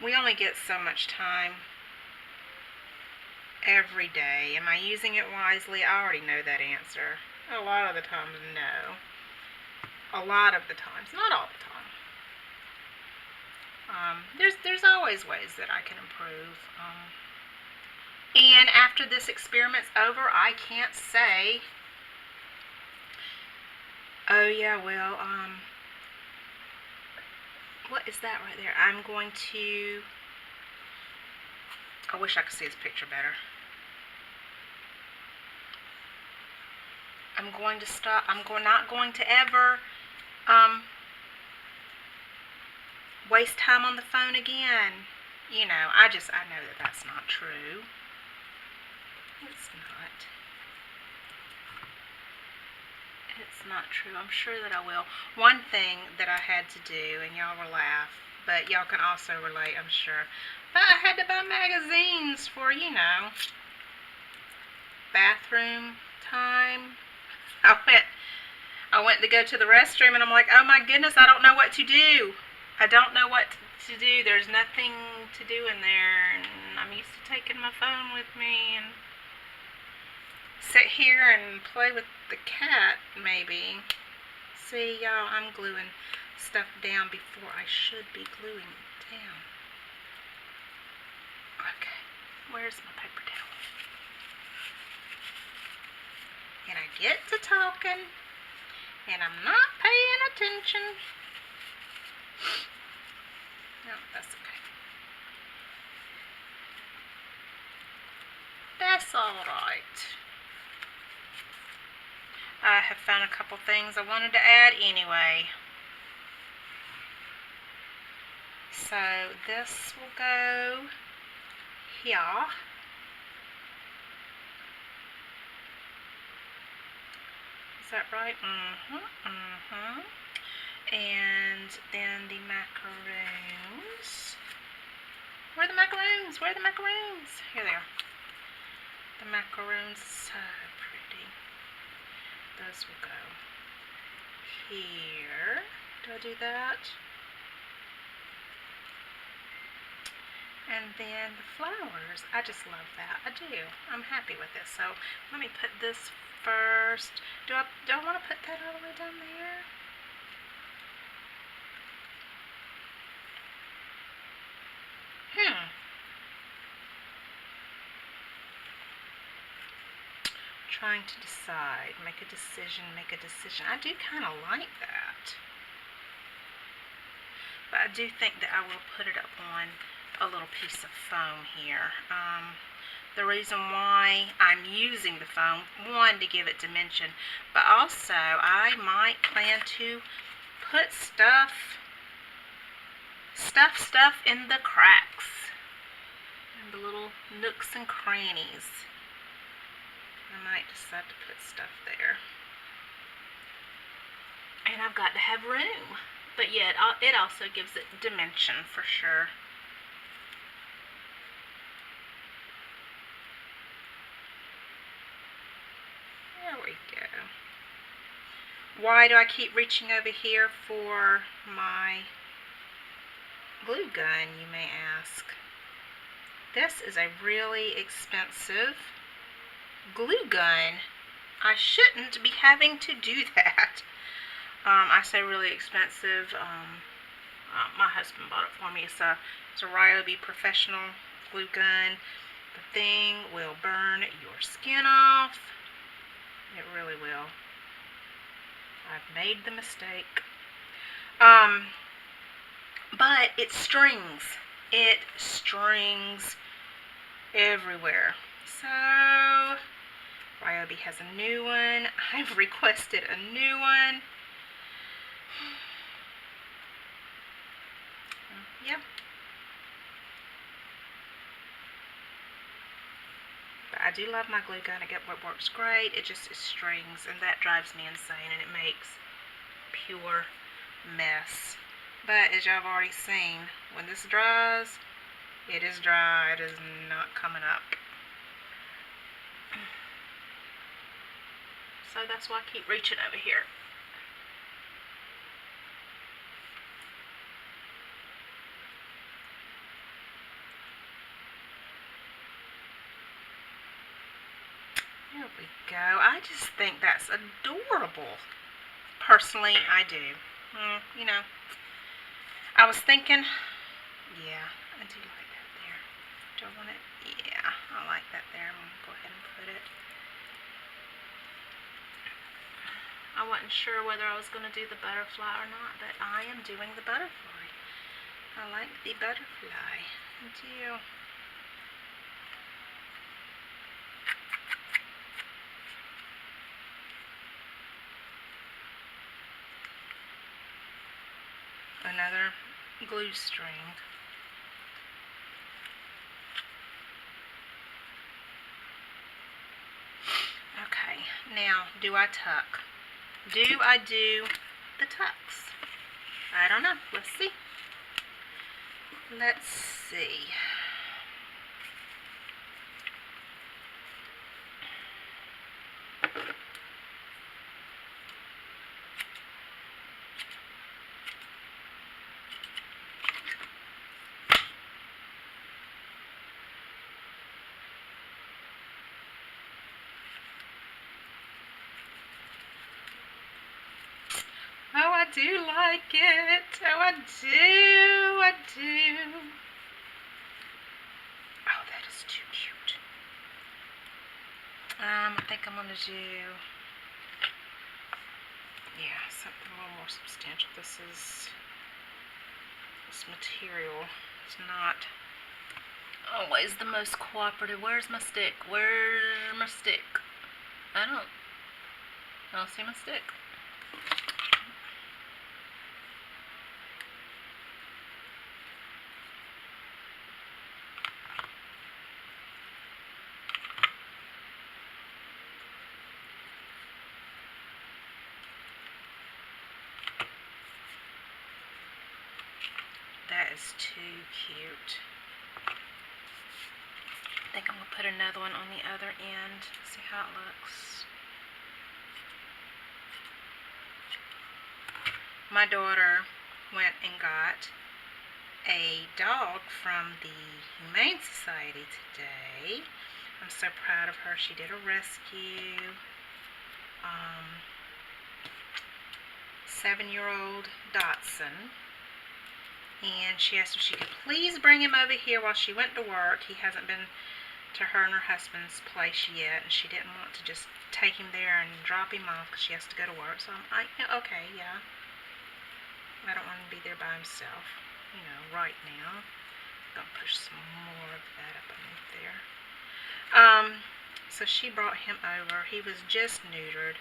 we only get so much time every day. Am I using it wisely? I already know that answer. A lot of the times, no. A lot of the times, not all the time. There's always ways that I can improve. And after this experiment's over, I can't say, oh yeah, well, what is that right there? I'm going to, I wish I could see this picture better. I'm going to stop. Not going to ever waste time on the phone again. I know that that's not true. It's not. It's not true. I'm sure that I will. One thing that I had to do, and y'all will laugh, but y'all can also relate, I'm sure. But I had to buy magazines for, bathroom time. I went to go to the restroom, and I'm like, oh my goodness, I don't know what to do. I don't know what to do. There's nothing to do in there, and I'm used to taking my phone with me and sit here and play with the cat, maybe. See, y'all, I'm gluing stuff down before I should be gluing it down. Okay, where's my paper towel? And I get to talking, and I'm not paying attention. No, that's okay. That's all right. I have found a couple things I wanted to add anyway. So this will go here. Is that right? And then the macaroons. Where are the macaroons? Where are the macaroons? Here they are. The macaroons, so pretty. Those will go here. Do I do that? And then the flowers. I just love that. I do. I'm happy with this. So let me put this first. Do I want to put that all the way down there? Trying to decide. Make a decision. I do kind of like that. But I do think that I will put it up on a little piece of foam here. The reason why I'm using the foam, one, to give it dimension, but also I might plan to put stuff in the cracks, in the little nooks and crannies. I might decide to put stuff there. And I've got to have room, but yet it also gives it dimension for sure. There we go. Why do I keep reaching over here for my glue gun, you may ask? This is a really expensive glue gun. I shouldn't be having to do that. I say really expensive. My husband bought it for me. It's a Ryobi professional glue gun. The thing will burn your skin off. It really will. I've made the mistake. But it strings. It strings everywhere. So, Ryobi has a new one. I've requested a new one. Yep. But I do love my glue gun. It works great. It just is strings, and that drives me insane, and it makes pure mess. But as y'all have already seen, when this dries, it is dry. It is not coming up. So that's why I keep reaching over here. There we go. I just think that's adorable. Personally, I do. You know, I was thinking, yeah, I do like that there. Do I want it? Yeah, I like that there. I'm going to go ahead and put it. I wasn't sure whether I was going to do the butterfly or not, but I am doing the butterfly. I like the butterfly. I do. Another glue string. Okay, now do I tuck? Do I do the tucks? I don't know. Let's see. Let's see. Oh, I do like it. Oh, I do. I do. Oh, that is too cute. I think I'm going to do, yeah, something a little more substantial. This material is not always the most cooperative. Where's my stick? Where's my stick? I don't see my stick. That is too cute. I think I'm going to put another one on the other end. See how it looks. My daughter went and got a dog from the Humane Society today. I'm so proud of her. She did a rescue. 7-year-old Dotson. And she asked if she could please bring him over here while she went to work. He hasn't been to her and her husband's place yet, and she didn't want to just take him there and drop him off because she has to go to work. So I'm like, okay, yeah. I don't want him to be there by himself, right now. I'm going to push some more of that up underneath there. So she brought him over. He was just neutered.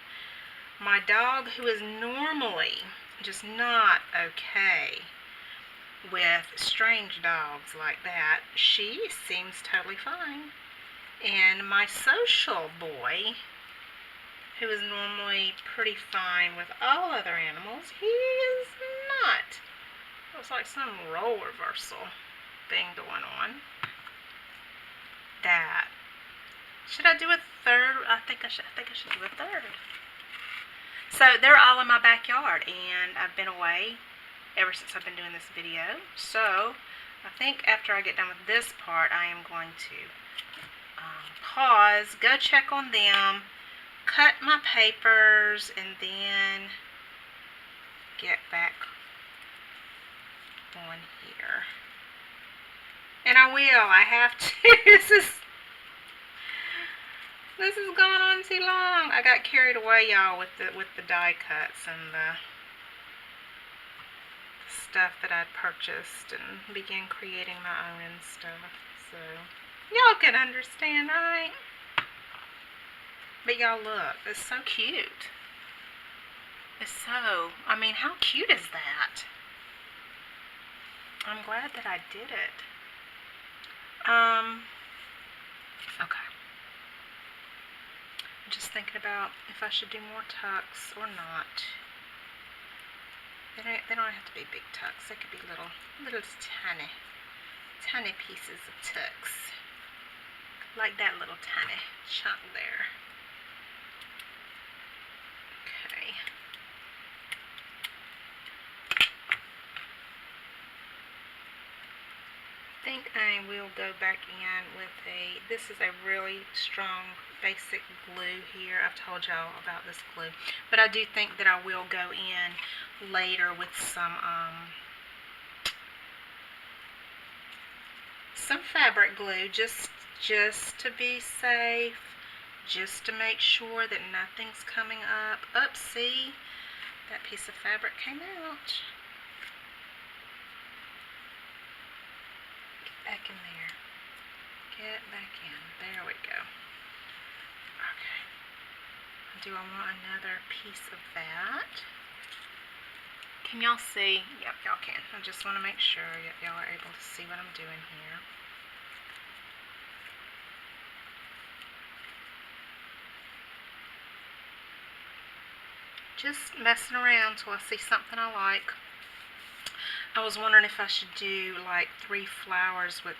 My dog, who is normally just not okay with strange dogs like that, she seems totally fine. And my social boy, who is normally pretty fine with all other animals, he is not. It's like some role reversal thing going on. That. Should I do a third? I think I should do a third. So they're all in my backyard, and I've been away ever since I've been doing this video. So I think after I get done with this part, I am going to pause, go check on them, cut my papers, and then get back on here. And I will. I have to. This has gone on too long. I got carried away, y'all, with the die cuts and the stuff that I'd purchased and began creating my own and stuff. So y'all can understand, right? But y'all look, it's so cute. It's so, I mean, how cute is that? I'm glad that I did it. Okay. I'm just thinking about if I should do more tucks or not. They don't have to be big tucks. They could be little tiny pieces of tucks. Like that little tiny chunk there. Okay. I think I will go back in with this is a really strong basic glue here. I've told y'all about this glue. But I do think that I will go in later with some fabric glue just to be safe, just to make sure that nothing's coming up. See, that piece of fabric came out. Back in there. Get back in. There we go. Okay. Do I want another piece of that? Can y'all see? Yep, y'all can. I just want to make sure y'all are able to see what I'm doing here. Just messing around till I see something I like. I was wondering if I should do like 3 flowers with,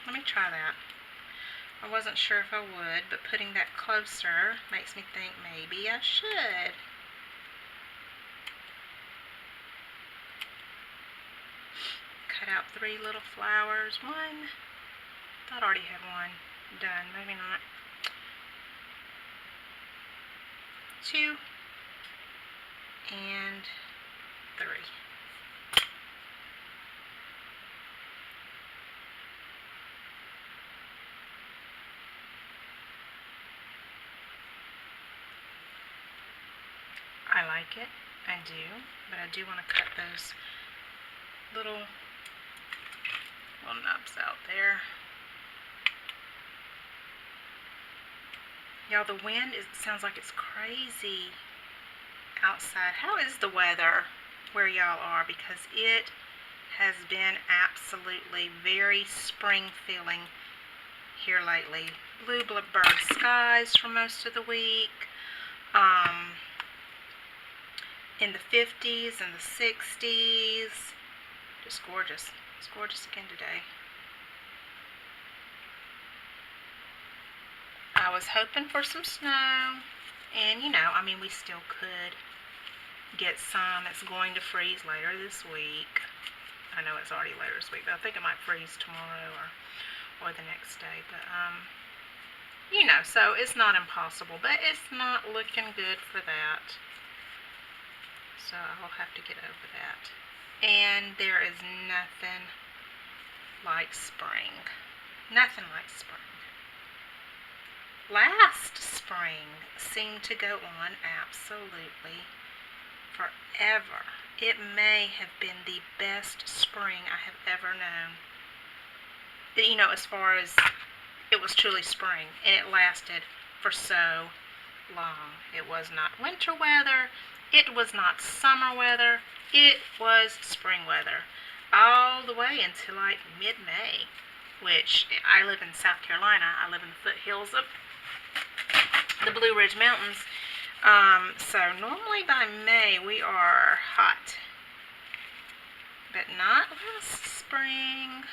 let me try that. I wasn't sure if I would, but putting that closer makes me think maybe I should. Cut out 3 little flowers. 1, thought I already had 1 done, maybe not. 2, and 3. I like it, I do, but I do want to cut those little nubs out there. Y'all, the wind sounds like it's crazy outside. How is the weather where y'all are? Because it has been absolutely very spring feeling here lately. Blue bird skies for most of the week. In the 50s and the 60s. Just gorgeous. It's gorgeous again today. I was hoping for some snow, and you know, I mean, we still could get some. It's going to freeze later this week. I know it's already later this week, but I think it might freeze tomorrow or the next day. But you know, so it's not impossible, but it's not looking good for that. So I'll have to get over that. And there is nothing like spring. Nothing like spring. Last spring seemed to go on absolutely forever. It may have been the best spring I have ever known. You know, as far as it was truly spring, and it lasted for so long. It was not winter weather. It was not summer weather. It was spring weather. All the way until like mid-May, which I live in South Carolina. I live in the foothills of the Blue Ridge Mountains. So normally by May we are hot. But not last spring.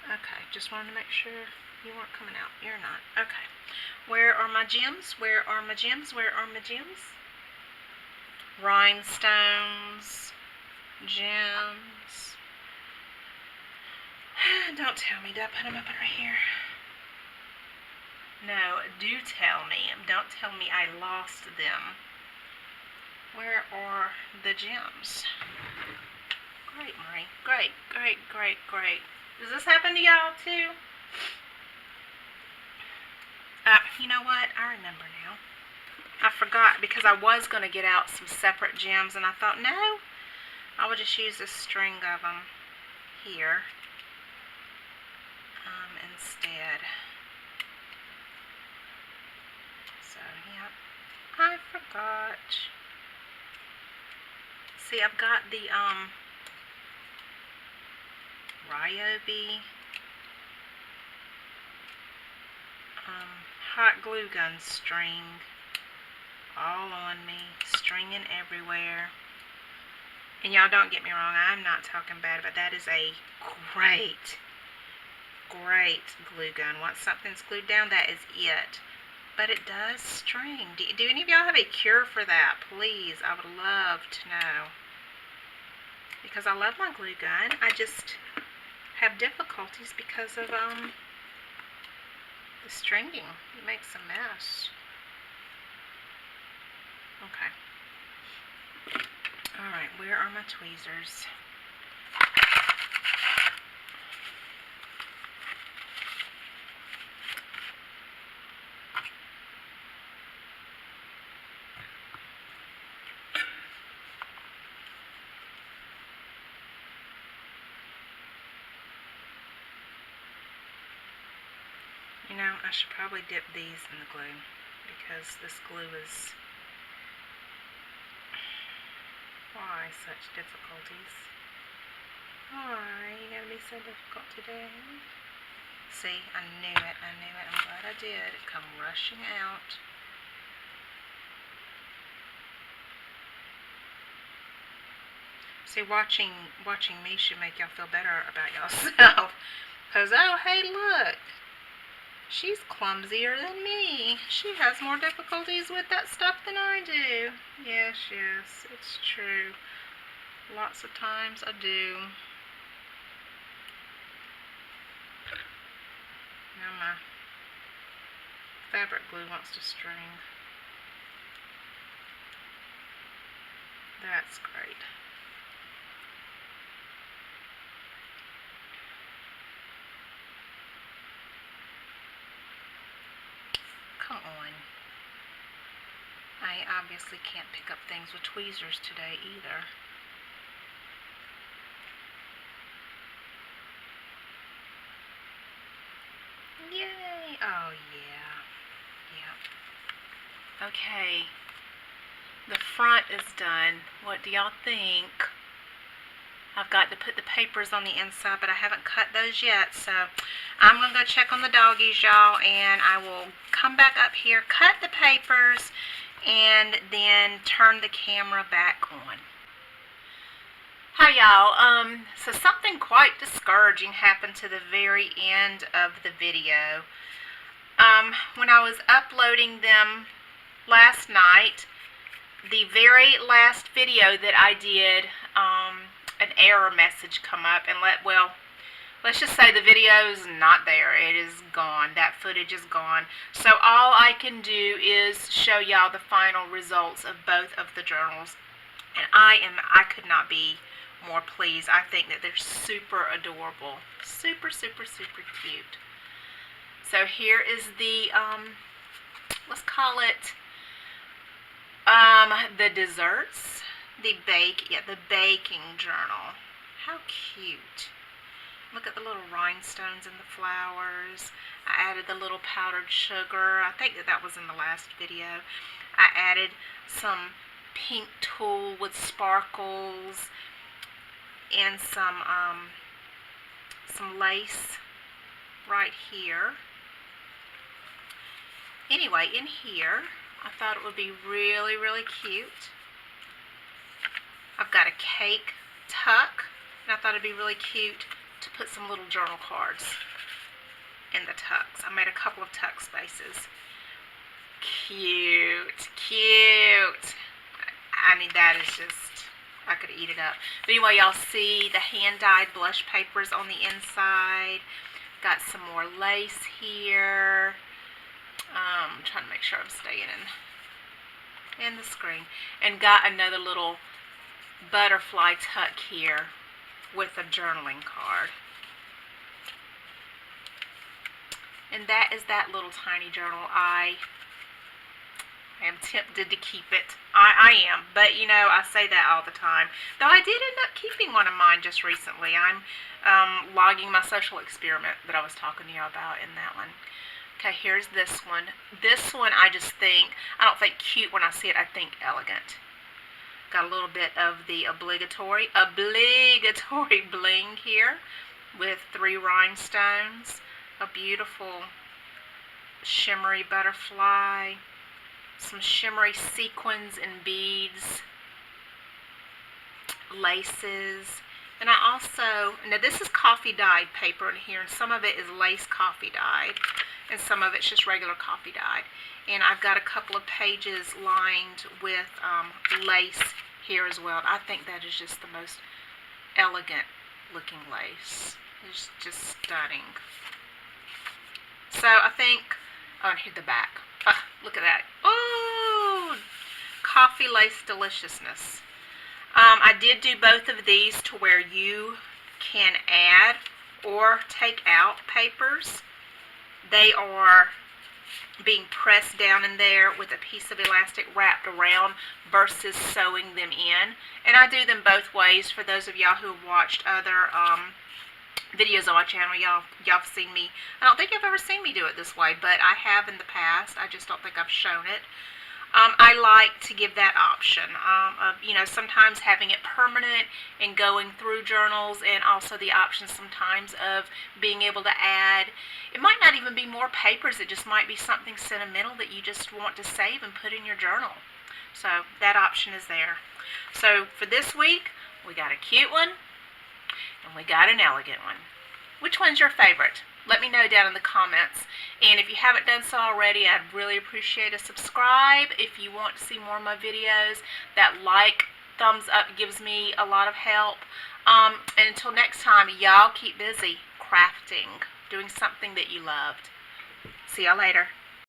Okay, just wanted to make sure you weren't coming out. You're not. Okay. Where are my gems? Where are my gems? Where are my gems? rhinestones, gems. Don't tell me. Did I put them up right here? No, do tell me. Don't tell me I lost them. Where are the gems? Great, Marie. Great, great, great, great. Does this happen to y'all too? You know what? I remember now. I forgot because I was going to get out some separate gems, and I thought, no, I will just use a string of them here instead. So, yeah, I forgot. See, I've got the Ryobi hot glue gun string all on me, stringing everywhere. And y'all don't get me wrong, I'm not talking bad, but that is a great glue gun. Once something's glued down, that is it. But it does string. Do any of y'all have a cure for that? Please, I would love to know. Because I love my glue gun. I just have difficulties because of the stringing. It makes a mess. Okay. Alright, where are my tweezers? You know, I should probably dip these in the glue because this glue is... Why such difficulties? Why you gotta be so difficult today? See, I knew it. I'm glad I did. It come rushing out. See, watching me should make y'all feel better about yourself. Because, oh, hey, look. She's clumsier than me. She has more difficulties with that stuff than I do. Yes, it's true. Lots of times I do. Now my fabric glue wants to string. That's great. Come on. I obviously can't pick up things with tweezers today either. Yay! Oh, yeah. Yeah. Okay. The front is done. What do y'all think? I've got to put the papers on the inside, but I haven't cut those yet, so I'm going to go check on the doggies, y'all, and I will come back up here, cut the papers, and then turn the camera back on. Hi, y'all. So something quite discouraging happened to the very end of the video. When I was uploading them last night, the very last video that I did, an error message come up, and let's just say the video is not there. It is gone. That footage is gone. So all I can do is show y'all the final results of both of the journals, and I could not be more pleased. I think that they're super adorable, super, super, super cute. So here is the let's call it the desserts, the baking journal. How cute. Look at the little rhinestones and the flowers. I added the little powdered sugar. I think that was in the last video. I added some pink tulle with sparkles and some lace right here. Anyway, in here, I thought it would be really, really cute. I've got a cake tuck, and I thought it'd be really cute to put some little journal cards in the tucks. I made a couple of tuck spaces. Cute, cute. I mean, that is just, I could eat it up. But anyway, y'all see the hand-dyed blush papers on the inside. Got some more lace here. I'm trying to make sure I'm staying in the screen. And got another little butterfly tuck here with a journaling card. And that is that little tiny journal. I am tempted to keep it. I am, but you know, I say that all the time. Though I did end up keeping one of mine just recently. I'm logging my social experiment that I was talking to you about in that one. Okay, here's this one. This one I just think, I don't think cute when I see it, I think elegant. Got a little bit of the obligatory bling here with 3 rhinestones. A beautiful shimmery butterfly. Some shimmery sequins and beads. Laces. And I also, now this is coffee dyed paper in here, and some of it is lace coffee dyed, and some of it's just regular coffee dyed. And I've got a couple of pages lined with lace here as well. I think that is just the most elegant looking lace. It's just stunning. So I think, oh, and here's the back. Look at that. Oh, coffee lace deliciousness. I did do both of these to where you can add or take out papers. They are being pressed down in there with a piece of elastic wrapped around versus sewing them in. And I do them both ways. For those of y'all who have watched other videos on my channel, y'all have seen me. I don't think you've ever seen me do it this way, but I have in the past. I just don't think I've shown it. I like to give that option, you know, sometimes having it permanent and going through journals, and also the option sometimes of being able to add. It might not even be more papers, it just might be something sentimental that you just want to save and put in your journal. So that option is there. So for this week, we got a cute one and we got an elegant one. Which one's your favorite? Let me know down in the comments. And if you haven't done so already, I'd really appreciate a subscribe. If you want to see more of my videos, that like, thumbs up gives me a lot of help. And until next time, y'all keep busy crafting, doing something that you loved. See y'all later.